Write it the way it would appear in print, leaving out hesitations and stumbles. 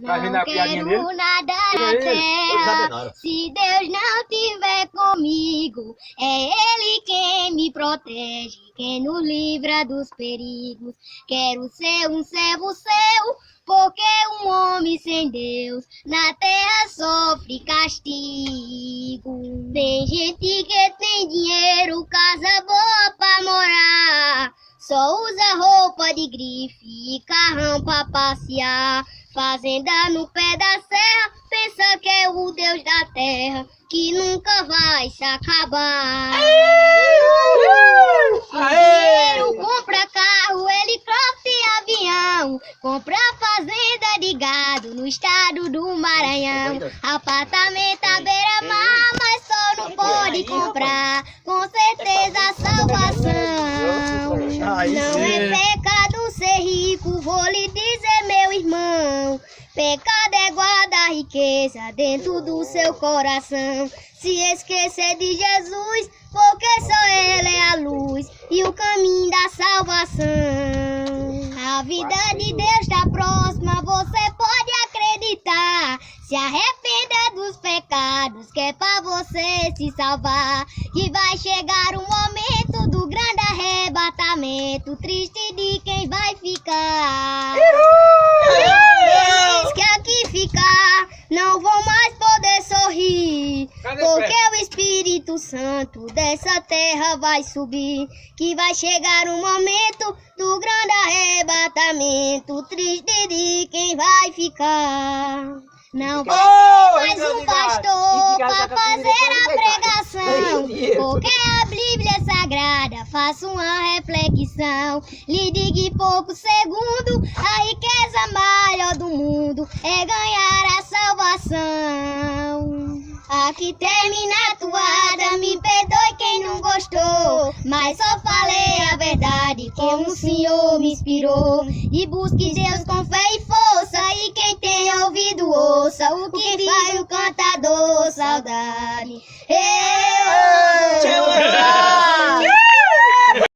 Tá vendo Não a piadinha quero dele? nada na terra, se Deus não tiver comigo. É Ele quem me protege, quem nos livra dos perigos. Quero ser um servo seu, porque um homem sem Deus na terra sofre castigo. Tem gente que tem dinheiro, casa boa pra morar, só usa roupa de grife e carrão pra passear. Fazenda no pé da serra, pensa que é o Deus da terra, que nunca vai se acabar. Dinheiro compra carro, helicóptero e avião, compra fazenda de gado no estado do Maranhão. Apartamento à beira-mar, mas só não pode comprar, com certeza a salvação. Não é pecado ser rico, vou lhe dizer, meu irmão. Pecado é guardar riqueza dentro do seu coração. Se esquecer de Jesus, porque só Ele é a luz e o caminho da salvação. A vida de Deus está próxima, você pode acreditar. Se arrependa dos pecados, que é pra você se salvar. Que vai chegar o momento do grande arrebatamento, triste de quem vai ficar. Eles que aqui ficar não vão mais poder sorrir, porque o Espírito Santo dessa terra vai subir. Que vai chegar o momento do grande arrebatamento, triste de quem vai ficar. Não vai ter mais um pastor para fazer a pregação, porque a Bíblia é sagrada, faça uma reflexão. Lhe diga em poucos segundos, a riqueza maior do mundo é ganhar a salvação. Aqui termina a toada, me perdoe quem não gostou, mas só falei a verdade, como o Senhor me inspirou. E busque Deus com fé e força, e quem tem ouvido ouça o que diz o cantador, saudade.